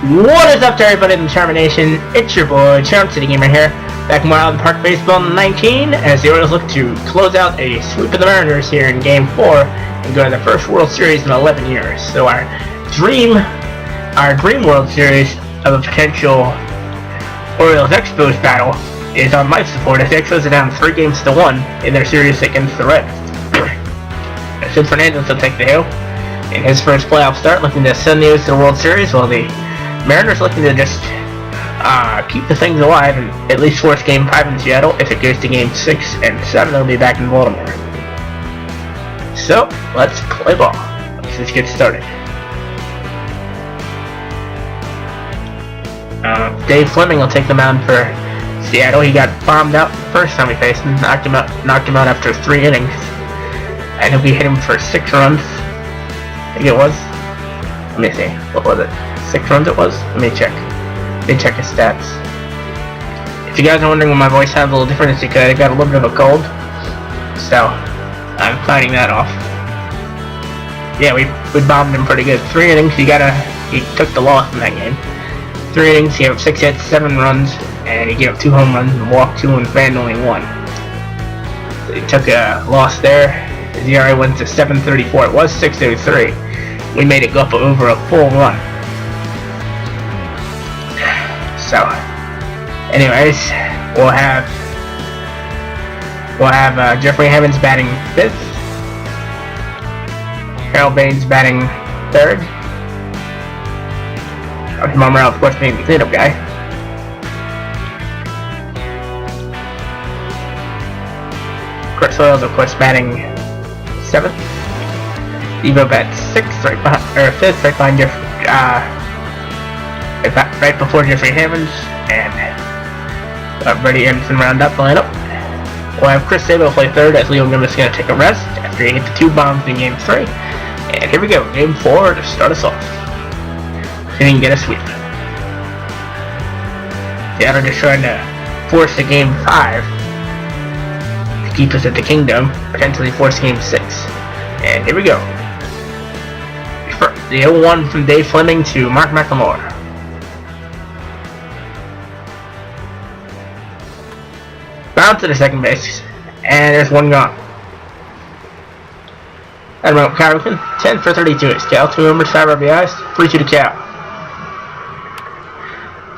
What is up to everybody in the Termination? It's your boy, Charm City Gamer here, back in Wild Park Baseball 19, as the Orioles look to close out a sweep of the Mariners here in Game 4, and go to the first World Series in 11 years. So our dream World Series of a potential Orioles Expos battle is on life support, as the Expos are down 3-1 in their series against the Reds. Sid Fernandez will take the hill in his first playoff start, looking to send the O's to the World Series, while the Mariners looking to just keep the things alive and at least force Game 5 in Seattle. If it goes to Game 6 and 7, they'll be back in Baltimore. So, let's play ball. Let's just get started. Dave Fleming will take the mound for Seattle. He got bombed out the first time we faced him, knocked him out after 3 innings. I think we hit him for 6 runs. I think it was. Let me see. What was it? 6 runs it was? Let me check his stats. If you guys are wondering why my voice sounds a little different, it's because I got a little bit of a cold. So, I'm fighting that off. Yeah, we bombed him pretty good. 3 innings, he took the loss in that game. 3 innings, he had 6 hits, 7 runs, and he gave up 2 home runs and walked 2 and fanned only 1. So he took a loss there. His ERA went to 7.34. It was 6.03. We made it go up over a full run. So, anyways, we'll have Jeffrey Hammond's batting 5th, Harold Baines batting 3rd, Palmeiro, of course, being the cleanup guy. Chris Soils, of course, batting 7th. Evo bats 6th, right behind Jeffrey. Right before Jeffrey Hammond, and Brady Anderson round up the lineup. We'll have Chris Sabo play 3rd, as Leo Gomez is going to take a rest after he hit the 2 bombs in Game 3. And here we go, Game 4 to start us off. See if he can get a sweep. Seattle just trying to force a Game 5 to keep us at the Kingdom, potentially force Game 6. And here we go. The 0-1 from Dave Fleming to Mark McLemore. Bounce to the second base, and there's 1 gone. Admiral Carrington, 10 for 32 at Cal, 2 homers, 5 RBIs, 3-2 to Cal.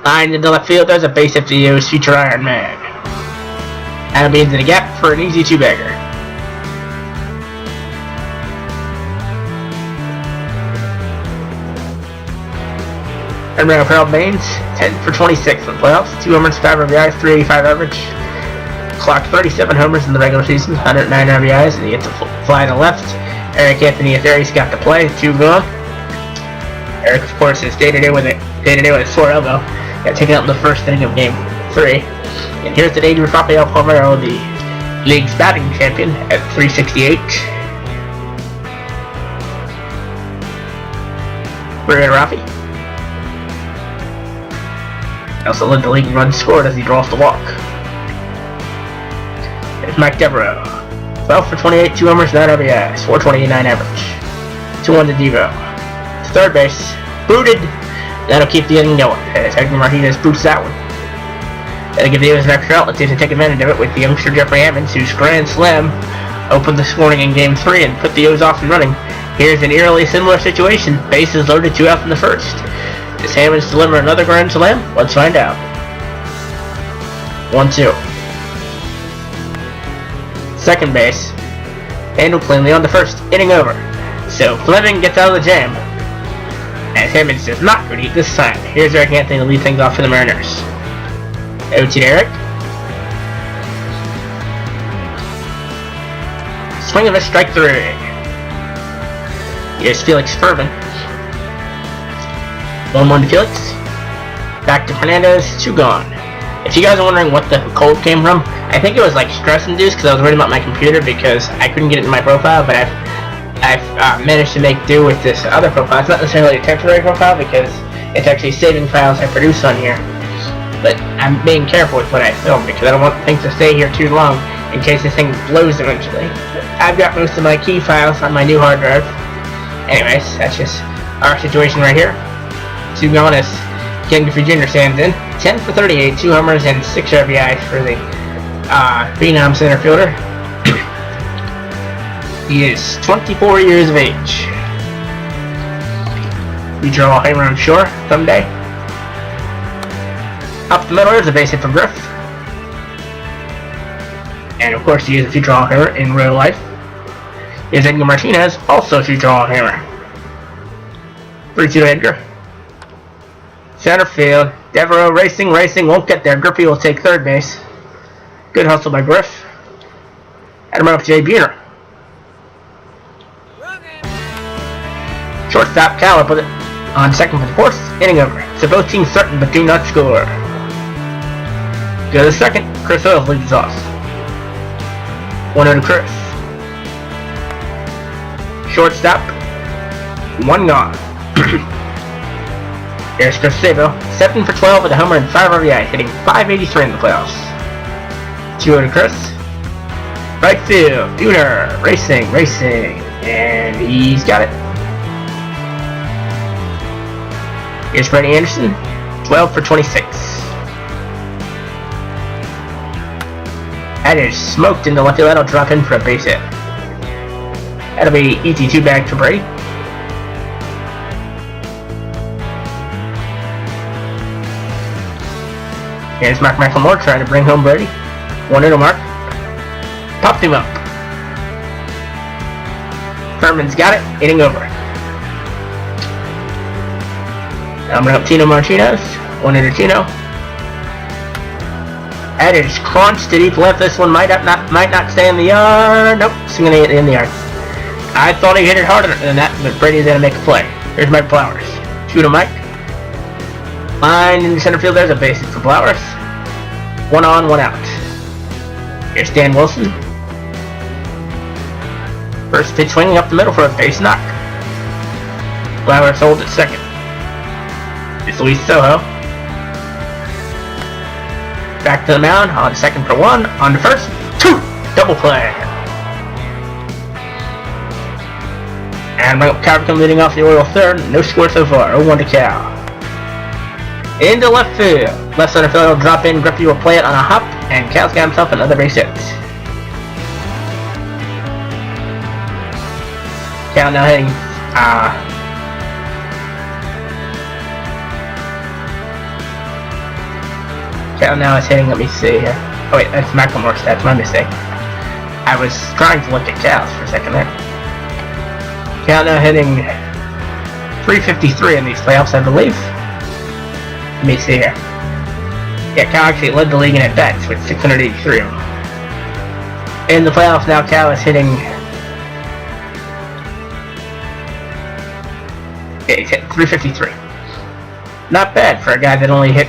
Line into left field, there's a base hit for the O's future Iron Man. Adam Beans in the gap for an easy 2-bagger. Admiral Harold Baines, 10 for 26 in the playoffs, 2 homers, 5 RBIs, 385 average. Clocked 37 homers in the regular season, 109 RBIs, and he hits a fly to left. Eric Anthony Ethery's got the play, 2 gone. Eric, of course, is day-to-day with his sore elbow. Got taken out in the first inning of Game 3. And here's the day of Rafael Palmeiro, the league's batting champion, at 368. We're at Rafi. Also led the league in runs scored as he draws the walk. It's Mike Devereaux. 12 for 28, 2 homers, 9 RBIs, 429 average. 2-1 to Devo. To third base, booted. That'll keep the inning going, as Edgar Martinez boots that one. That'll give the O's an extra outlet to take advantage of it with the youngster Jeffrey Hammond, whose grand slam opened the scoring in Game 3 and put the O's off and running. Here's an eerily similar situation. Bases loaded, 2 out in the first. Does Hammonds deliver another grand slam? Let's find out. 1-2. Second base, handled cleanly on the first, inning over. So Fleming gets out of the jam, as Hammonds does not repeat this time. Here's Eric Anthony to lead things off for the Mariners. Over to Eric. Swing of a strike 3. Here's Felix Fervin. 1-1 to Felix. Back to Fernandez, 2 gone. If you guys are wondering what the cold came from, I think it was like stress-induced because I was worried about my computer because I couldn't get it in my profile, but I've managed to make do with this other profile. It's not necessarily a temporary profile because it's actually saving files I produce on here. But I'm being careful with what I film because I don't want things to stay here too long in case this thing blows eventually. I've got most of my key files on my new hard drive. Anyways, that's just our situation right here. 2 gone as Ken Griffey Jr. stands in. 10 for 38, 2 homers, and 6 RBIs for the Phenom center fielder. He is 24 years of age. We draw a homer, I'm sure, someday. Up the middle is a base hit for Griff. And of course, he is a future Hall of Famer in real life. Is Edgar Martinez, also a future Hall of Famer. 3-2 to Edgar. Center field. Devereaux racing, won't get there. Griffey will take third base. Good hustle by Griff. And run up Jay Buhner. Shortstop Cal up with it on second for the fourth. Inning over. So both teams certain but do not score. Go to the second. Chris Hoyle leads off. 1-0 to Chris. Shortstop. 1 gone. Here's Chris Sabo. 7 for 12 with a homer and 5 RBI, hitting .583 in the playoffs. 2-0 to Chris. Right field. Buhner. Racing. And he's got it. Here's Freddie Anderson. 12 for 26. That is smoked into left field. That'll drop in for a base hit. That'll be ET2 bag for Brady. Here's Mark McLemore trying to bring home Brady. 1-0 to Mark. Popped him up. Furman's got it. Inning over. I'm going to Tino Martinez. 1-0 to Tino. That is crunched to deep left. This one might not stay in the yard. Nope, it's going to get in the yard. I thought he hit it harder than that, but Brady's going to make a play. Here's Mike Flowers. 2 to Mike. Line in the center field. There's a base hit for Flowers. 1 on, 1 out. Here's Dan Wilson. First pitch swinging up the middle for a base knock. Flowers holds at second. It's Luis Soho. Back to the mound, on second for 1, on to first, 2, double play. And Cal comes leading off the Orioles third, no score so far, 0-1 to Cal. Into left field, left center field will drop in, Griffey will play it on a hop, and Cal's got himself another base hit. Cal now hitting, Cal now is hitting, let me see here. Oh wait, that's McLemore's stats, my mistake. I was trying to look at Cal's for a second there. Cal now hitting .353 in these playoffs, I believe. Let me see here. Yeah, Cal actually led the league in at-bats with 683 of them. In the playoffs now, Cal is hitting... Yeah, he's hit .353. Not bad for a guy that only hit...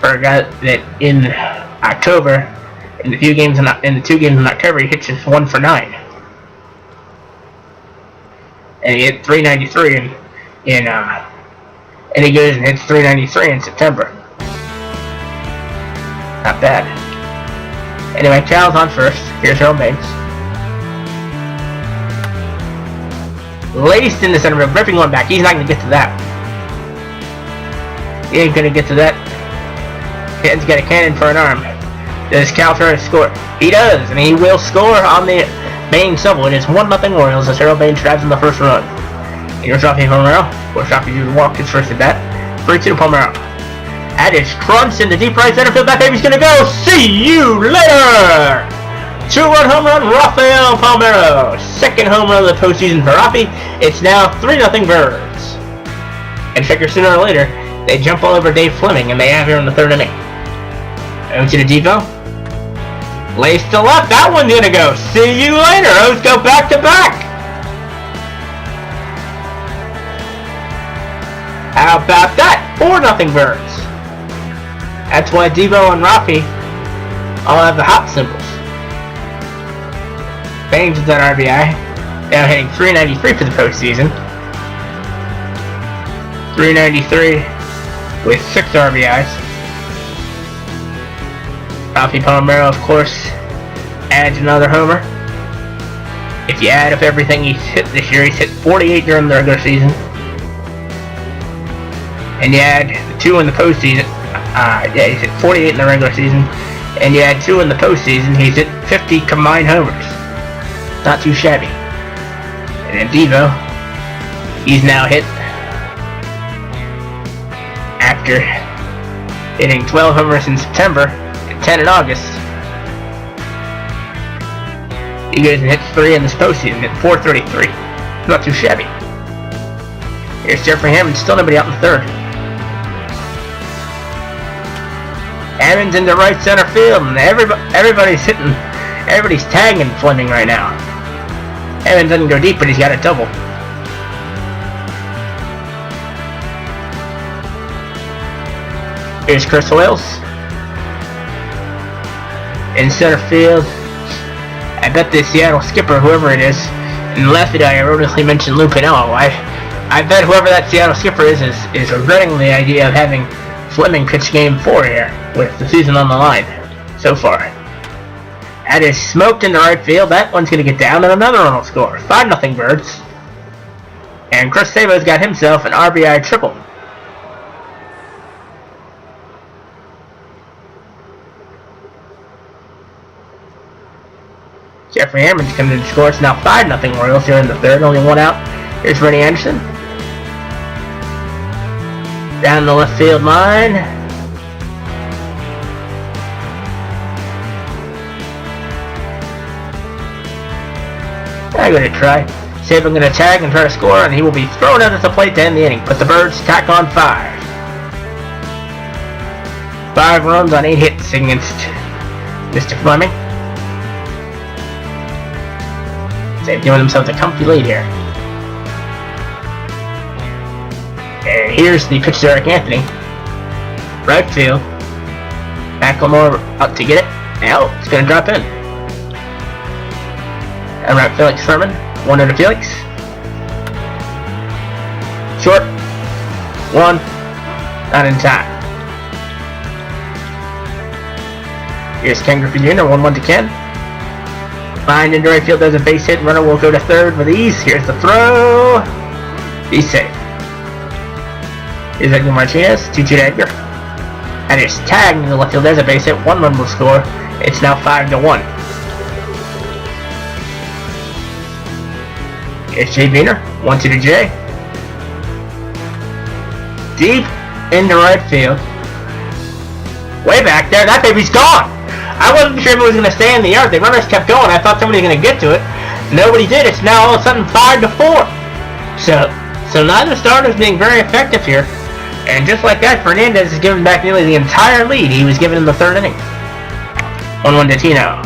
For a guy that in October, in the 2 games in October, he hits just 1 for 9. And he hit .393 and he goes and hits .393 in September. Not bad. Anyway, Cal's on first. Here's Harold Baines. Laced in the center field, ripping one back. He's not going to get to that. He ain't going to get to that. Ken's got a cannon for an arm. Does Cal try to score? He does, and he will score on the Baines double. It is 1-0 Orioles as Harold Baines drives in the first run. Here's Rafael Palmeiro. Or Rafael walk his first at bat. 3-2 to Palmeiro. That is crunched in the deep right center field. That baby's gonna go. See you later! 2-run home run, Rafael Palmeiro. Second home run of the postseason for Rafi. It's now 3-0 Birds. And figure sooner or later, they jump all over Dave Fleming, and they have here in the third inning. Over to the Devo. Lace to left. That one's gonna go. See you later. O's go back to back. How about that? 4-0 Birds. That's why Devo and Rafi all have the hop symbols. Baines is at RBI. Now hitting .393 for the postseason. .393 with 6 RBIs. Rafael Palmeiro, of course, adds another homer. If you add up everything he's hit this year, he's hit 48 during the regular season. and you had 2 in the postseason. Yeah, he's hit 48 in the regular season, and you had 2 in the postseason. He's hit 50 combined homers. Not too shabby. And then Devo, he's now hit, after hitting 12 homers in September and 10 in August, he goes and hits 3 in this postseason at 433. Not too shabby. Here's Jeffrey Hammond, still nobody out in the third. Hammond's in the right center field, and everybody's tagging Fleming right now. Hammond doesn't go deep, but he's got a double. Here's Chris Hoyles in center field. I bet the Seattle skipper, whoever it is, in the last video I ironically mentioned Lou Piniella. I bet whoever that Seattle skipper is regretting the idea of having Fleming pitch game 4 here with the season on the line so far. That is smoked into right field. That one's going to get down, and another one will score. 5-0 Birds. And Chris Sabo's got himself an RBI triple. Jeffrey Hammond's coming to score. It's now 5-0 Orioles here in the third. Only 1 out. Here's Freddie Anderson. Down the left field line. I'm going to try. Sabo going to tag and try to score, and he will be thrown out at the plate to end the inning. But the Birds tack on 5. 5 runs on 8 hits against Mr. Fleming. They've given themselves a comfy lead here. And here's the pitch to Eric Anthony. Right field. Macklemore up to get it. Now it's going to drop in. And right, Felix Furman. 1 to Felix. Short. 1. Not in time. Here's Ken Griffey Jr. 1-1 to Ken. Line into right field, does a base hit. Runner will go to third with ease. Here's the throw. He's safe. Here's Edgar Martinez. 2-2 to Edgar. And it's tagged in the left field. There's a base hit. 1 run will score. It's now 5-1. Here's Jay Beener. 1-2 to Jay. Deep into right field. Way back there. That baby's gone. I wasn't sure if it was going to stay in the yard. The runners kept going. I thought somebody was going to get to it. Nobody did. It's now all of a sudden 5-4. So neither starter is being very effective here. And just like that, Fernandez is giving back nearly the entire lead he was given in the third inning. 1-1 to Tino.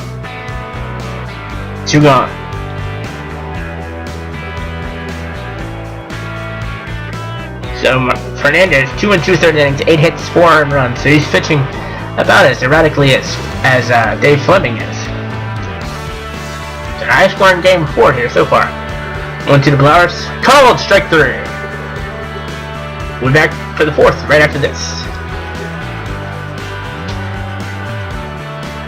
2 gone. So Fernandez, 2 2/3 innings, 8 hits, 4 earned runs. So he's pitching about as erratically as Dave Fleming is. It's an high scoring game 4 here so far. 1-2 to Blowers. Called strike 3. We're back for the 4th right after this.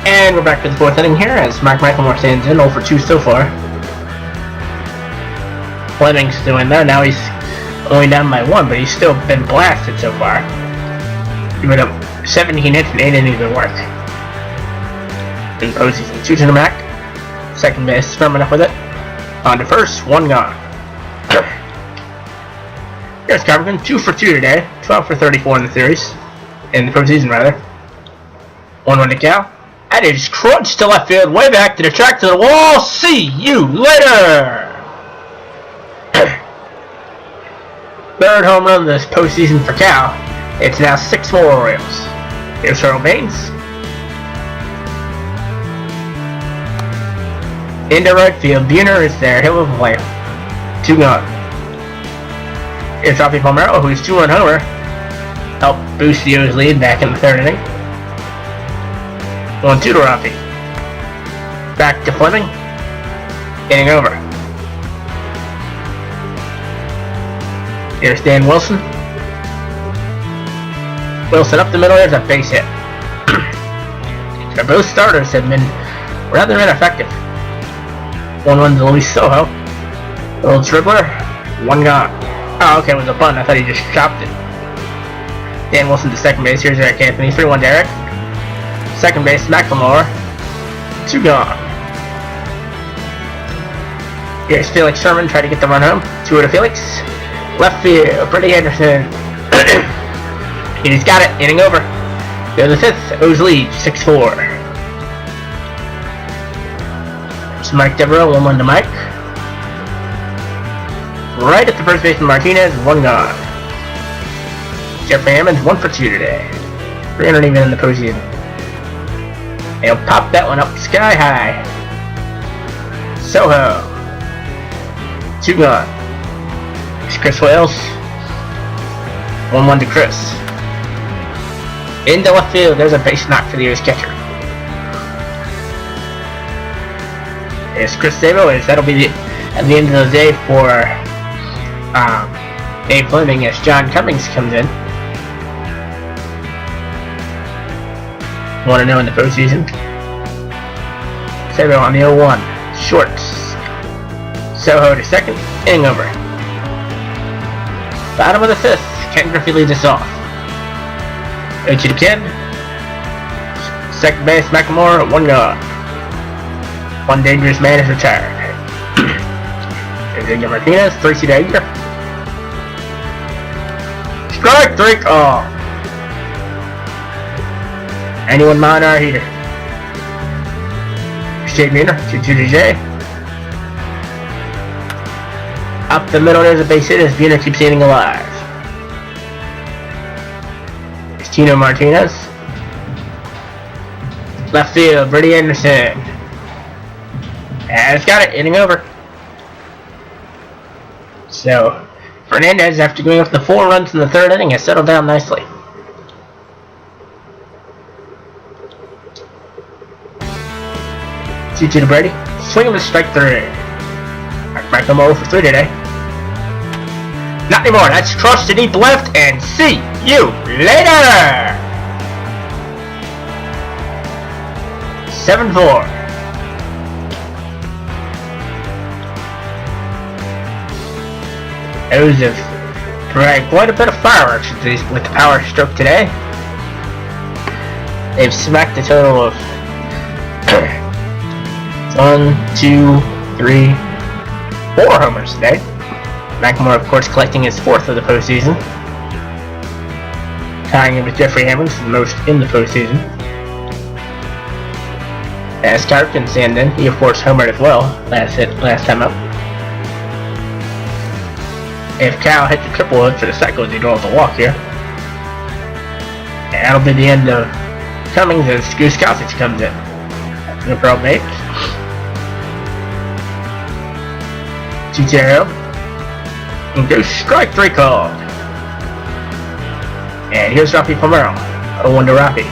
And we're back for the 4th inning here as Mark Michaelmore stands in 0 for 2 so far. Fleming's still in there. Now he's only down by 1, but he's still been blasted so far. Give it up 17 hits and 8 innings of work. In postseason. 2 to the Mac. Second base, Furman up with it. On to first, 1 gone. Here's Carpenter, 2 for 2 today. 12 for 34 in the series. In the postseason, rather. 1-1 to Cal. That is crunched to left field, way back to the track to the wall. See you later! Third home run this postseason for Cal. It's now 6-4 Orioles. Here's Harold Baines. Into right field. Buhner is there. He'll play. 2 gone. Here's Rafael Palmeiro, who's 2-1 homer. Help boost the O's lead back in the third inning. 1-2 to Rafi. Back to Fleming. Getting over. Here's Dan Wilson. Wilson up the middle. There's a base hit. So both starters have been rather ineffective. 1-1 to Luis Sojo. Little dribbler. 1 gone. Oh, okay, it was a bunt. I thought he just chopped it. Dan Wilson to second base. Here's Eric Anthony. 3-1 Derek. Second base, McLemore. 2 gone. Here's Felix Sherman. Try to get the run home. 2-0 to Felix. Left field, Freddie Anderson. He's got it. Inning over. Go to the 5th. O's lead 6-4. It's Mike Devereaux. 1-1 to Mike. Right at the first baseman Martinez. 1 gone. Jeffrey Hammond's 1 for 2 today. 300 even in the postseason. He'll pop that one up sky high. Soho. 2 gone. It's Chris Wales. 1-1 to Chris. Into left field. There's a base knock for the O's catcher. It's Chris Sabo. That'll be at the end of the day for Dave Fleming as John Cummings comes in. 1-0 in the postseason. Sabo on the 0-1. Shorts. Soho to second. Inning over. Bottom of the 5th. Ken Griffey leads us off. 0-2 to Ken. Second base, McLemore. 1 gone. 1 dangerous man is retired. There's Edgar Martinez. 3-2 to Edgar. Strike 3 call. Anyone mind our heater? Jay Greener, 2-2 to Jay. Up the middle, there's a base hit as Buhner keeps hitting alive. It's Tino Martinez. Left field, Freddie Anderson. Has got it, inning over. So, Fernandez, after going up the 4 runs in the 3rd inning, has settled down nicely. 2-2 to Brady. Swing him to strike 3. Back him over for 3 today. Not anymore. That's cross to deep left and see you later. 7-4. O's have dragged quite a bit of fireworks with the power stroke today. They've smacked a total of 1, 2, 3, 4 homers today. McLemore, of course, collecting his 4th of the postseason. Tying him with Jeffrey Hammond for the most in the postseason. As Tarkin stand in, he of course homered as well last time up. If Cal hits the triple hook for the cycle, he draws a walk here. And that'll be the end of Cummings as Goose Gossage comes in. No problem, mate. 2-0. And goes strike 3 called. And here's Rafael Palmeiro. 0-1 to Rafi.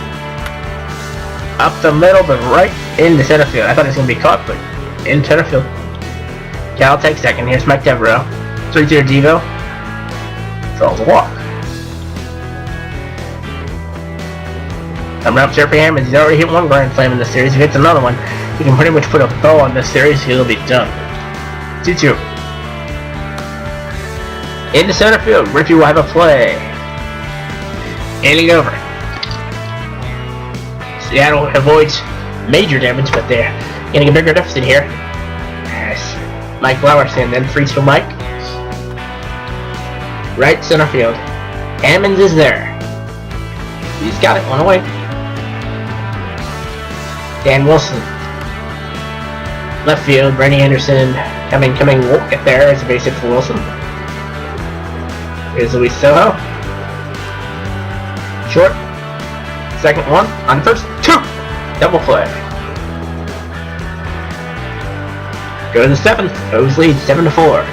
Up the middle, but right into center field. I thought it was going to be caught, but in center field. Cal takes second. Here's Mike Devereaux. 3-2 to Devo. Draws a walk. Coming up, Jeffrey Hammond. He's already hit 1 grand slam in this series. If he hits another one, he can pretty much put a bow on this series. He'll be done. 2-2. Into center field. Griffey will have a play. Inning over. Seattle avoids major damage, but they're getting a bigger deficit here. As Mike Lauerson then 3-2 to Mike. Right center field. Hammonds is there. He's got it. 1 away. Dan Wilson. Left field. Freddie Anderson coming. Won't get there as a base hit for Wilson. Here's Luis Soho. Short. Second 1. On first 2. Double play. Go to the 7th. O's lead 7-4.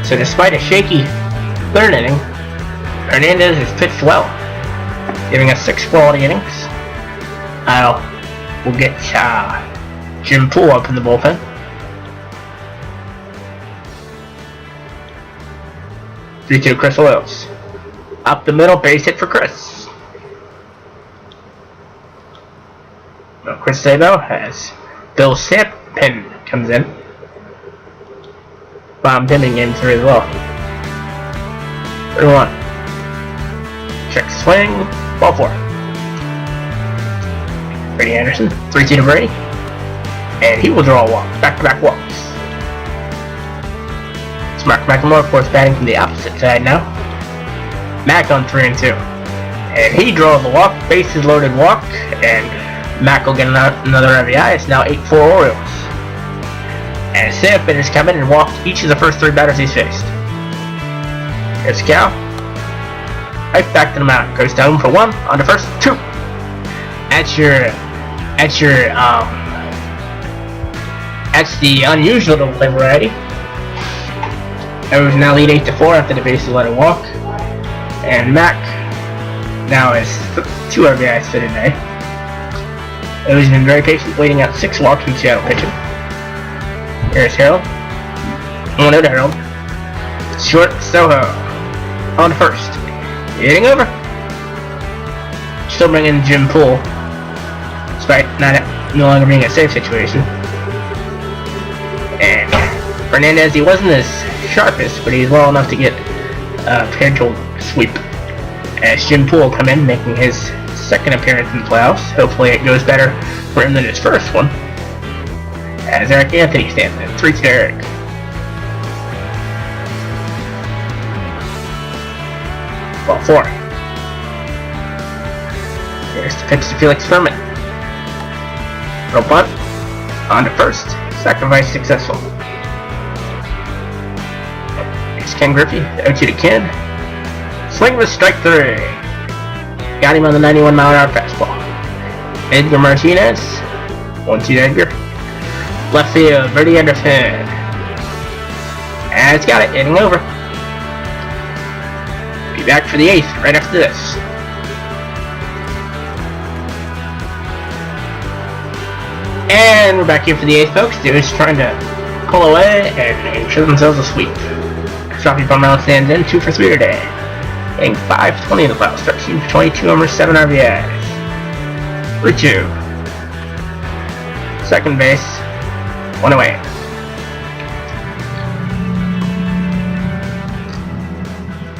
So despite a shaky 3rd inning, Fernandez has pitched well, giving us 6 quality innings. We'll get Jim Poole up in the bullpen. To Chris Wales. Up the middle, base hit for Chris. Well, Chris Sabo has Bill Sampin comes in. Bombed him in game 3 as well. 3-1. Check swing. Ball 4. Brady Anderson. 3-2 to Brady. And he will draw a walk. Back-to-back walks. It's Mark McLemore, of course, batting from the opposite side now. Mac on 3-2. And he draws a walk. Bases loaded walk. And Mac will get another RBI. It's now 8-4 Orioles. And Sampson has come in and walked each of the first 3 batters he's faced. Here's Cal. Right back to the mound. Goes down for 1 on the first 2. That's the unusual double play variety. Orioles now lead 8-4 after the bases loaded walk. And Mac now has 2 RBIs for today. Orioles been very patient, waiting out 6 walks from Seattle pitching. Here's Harold. 1-0 to Harold. Short Soho on first. Hitting over. Still bringing Jim Poole, despite no longer being a safe situation. And Fernandez, he wasn't as sharpest, but he's well enough to get a potential sweep. As Jim Poole come in, making his second appearance in the playoffs. Hopefully it goes better for him than his first one. As Eric Anthony stands in. 3-2 to Eric. Ball 4. Here's the pitch to Felix Fermin. Little bunt. On to first. Sacrifice successful. Here's Ken Griffey. 0-2 to Ken. Swing with strike 3. Got him on the 91-mile-an-hour fastball. Edgar Martinez. 1-2 to Edgar. Left field, Brady Anderson. And it's got it, hitting over. Be back for the 8th right after this. And we're back here for the 8th, folks. They're just trying to pull away and ensure themselves a sweep. Rafael Palmeiro stands in, 2 for 3 today. Hitting .520 in the playoffs, 13 for 22 homers, 7 RBIs. 3-2. Second base, 1 away.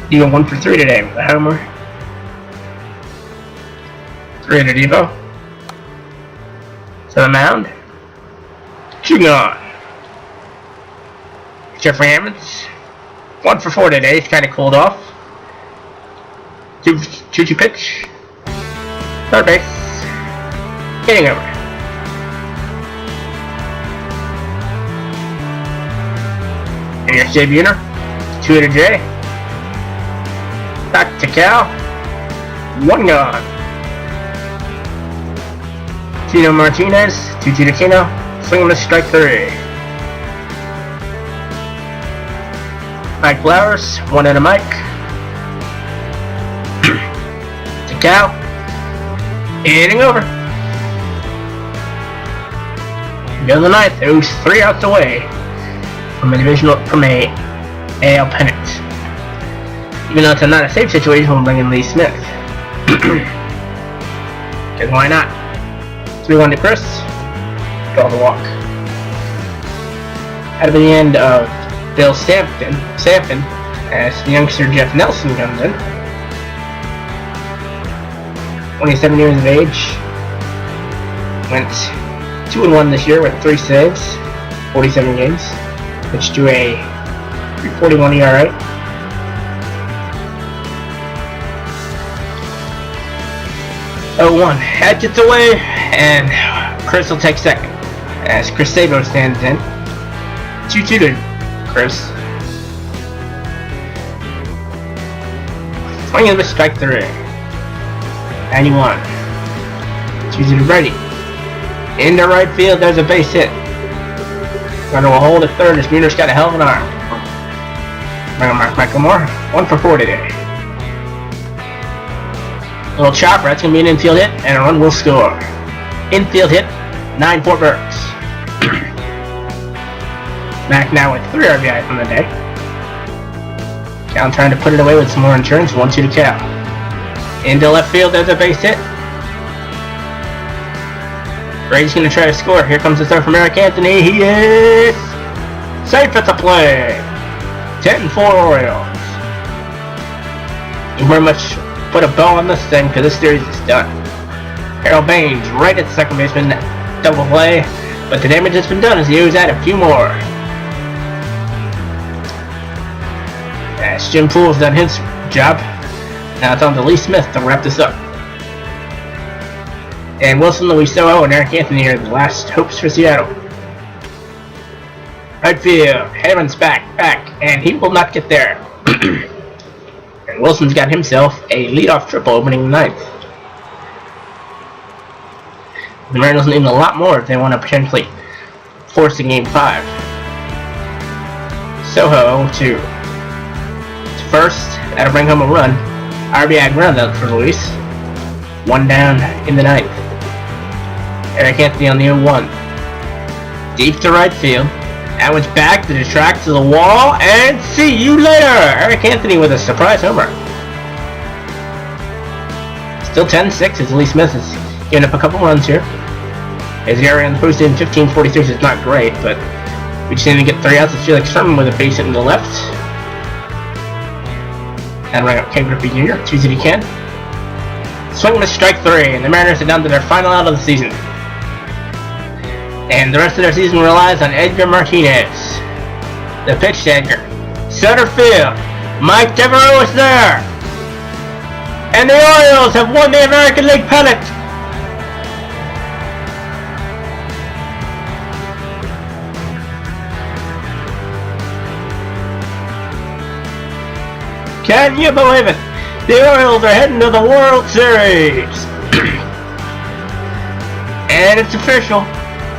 Devo 1 for 3 today with a homer. 3 to Devo. To the mound. 2 gone. Jeffrey Hammonds. 1 for 4 today. He's kind of cooled off. 2-2 pitch. Third base. Hitting over. And here's Jay Buhner. 2 to Jay. Back to Cal. 1 gone. Tino Martinez. 2-2 to Tino. Swing and a strike 3. Mike Flowers. 1 to Mike. To Cal. Hitting over. Go to the 9th. It was 3 outs away from a AL pennant. Even though it's not a safe situation, we'll bring in Lee Smith. Because why not? 3-1 to Chris. Draw the walk. Out of the end of Bill Sampson, as the youngster Jeff Nelson comes in. 27 years of age. Went 2-1 this year with 3 saves, 47 games. Pitched to a 3.41 ERA. That gets away, and Chris will take second as Chris Sabo stands in. 2-2 to Chris. Swinging with strike 3. 91. 2-2 to Brady. In the right field, there's a base hit. Runner will hold at third as Buhner's got a hell of an arm. Mark McLemore, 1 for 4 today. Little chopper, that's going to be an infield hit, and a run will score. Infield hit, 9-4 Burks. Mac now with 3 RBI from the day. Cal trying to put it away with some more insurance, 1-2 to Cal. Into left field, there's a base hit. Brady's going to try to score. Here comes the throw from Eric Anthony. He is safe at the play. 10-4 Orioles. Very much put a bow on this thing because this series is done. Harold Baines right at second baseman, double play, but the damage has been done as he owes out a few more. As Jim Poole's done his job, now it's on to Lee Smith to wrap this up. And Wilson, Luis Soho, and Eric Anthony are the last hopes for Seattle. Right field, Hammond's back, and he will not get there. And Wilson's got himself a leadoff triple opening the ninth. The Mariners need a lot more if they want to potentially force a game 5. Soho to first, that'll bring home a run. RBI ground out for Luis. One down in the ninth. Eric Anthony on the 0-1. Deep to right field. That one's back to the track to the wall, and see you later! Eric Anthony with a surprise homer. Still 10-6 as Lee Smith is giving up a couple runs here. His ERA in the postseason 15.43 is not great, but we just need to get 3 outs. It's Felix Sherman with a base hit in the left. And right up Ken Griffey Jr. Choose it he can. Swing and a strike 3, and the Mariners are down to their final out of the season. And the rest of their season relies on Edgar Martinez. The pitch to Edgar. Center field. Mike Devereaux is there. And the Orioles have won the American League pennant. Can you believe it? The Orioles are heading to the World Series. And it's official.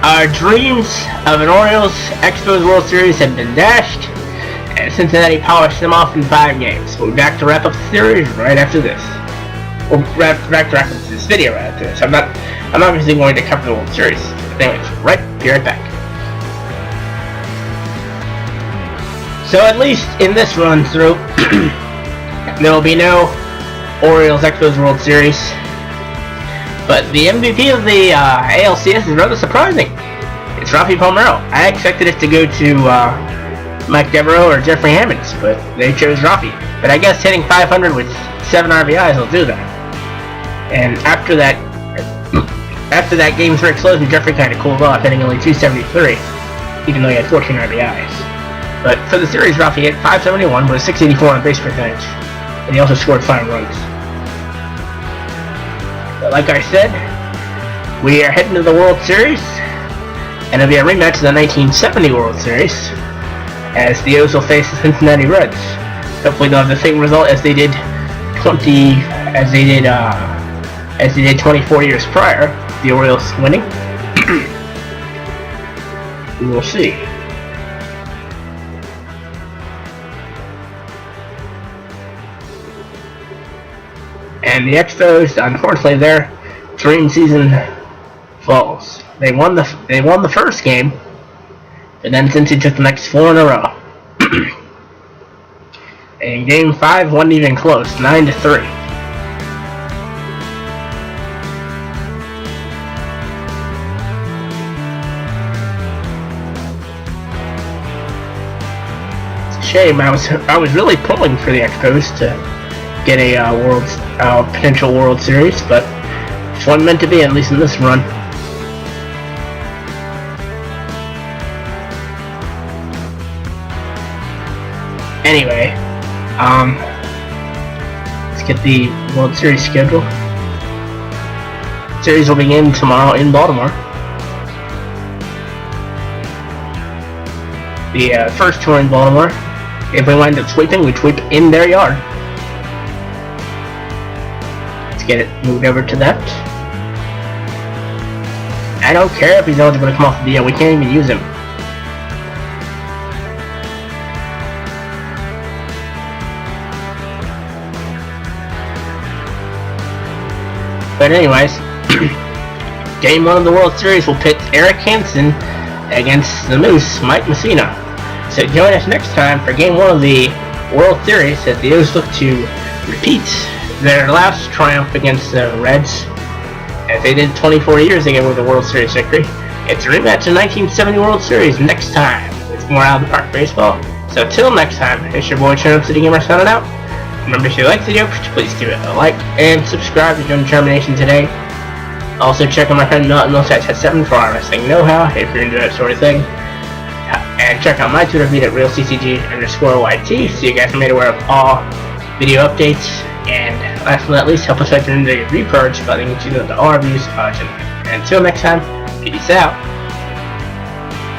Our dreams of an Orioles Expos World Series have been dashed, and Cincinnati polished them off in 5 games. We'll be back to wrap up the series right after this. We'll back to wrap up this video right after this. I'm not obviously going to cover the World Series. But anyways, be right back. So at least in this run through, there will be no Orioles Expos World Series. But the MVP of the ALCS is rather surprising. It's Rafael Palmeiro. I expected it to go to Mike Devereaux or Jeffrey Hammonds, but they chose Rafi. But I guess hitting 500 with 7 RBIs will do that. And after that game 3 explosion, Jeffrey kind of cooled off, hitting only 273, even though he had 14 RBIs. But for the series, Rafi hit 571 with a 684 on base percentage, and he also scored 5 runs. But like I said, we are heading to the World Series, and it'll be a rematch of the 1970 World Series, as the O's will face the Cincinnati Reds. Hopefully they'll have the same result as they did 24 years prior, the Orioles winning. We will see. And the Expos, unfortunately, their dream season falls. They won the first game, but then Cincy took the next 4 in a row. And game 5 wasn't even close, 9-3. It's a shame. I was really pulling for the Expos to get a potential World Series, but it's one meant to be, at least in this run. Anyway, let's get the World Series schedule. Series will begin tomorrow in Baltimore. The first tour in Baltimore, if we wind up sweeping, we sweep in their yard. Get it moved over to that. I don't care if he's eligible to come off the deal. We can't even use him. But anyways, Game 1 of the World Series will pit Eric Hansen against the Moose, Mike Messina. So join us next time for Game 1 of the World Series as the O's look to repeat their last triumph against the Reds, as they did 24 years ago with the World Series victory. It's a rematch of the 1970 World Series next time. It's more out of the park baseball. So till next time, it's your boy City Gamer signing out. Remember, if you like the video, please give it a like and subscribe to join Determination today. Also, check out my friend Milton at 7 for our wrestling know-how if you're into that sort of thing. And check out my Twitter feed at realccg_YT so you guys are made aware of all video updates. And last but not least, help us out into the repurge by linking to the all reviews. Until next time, peace out.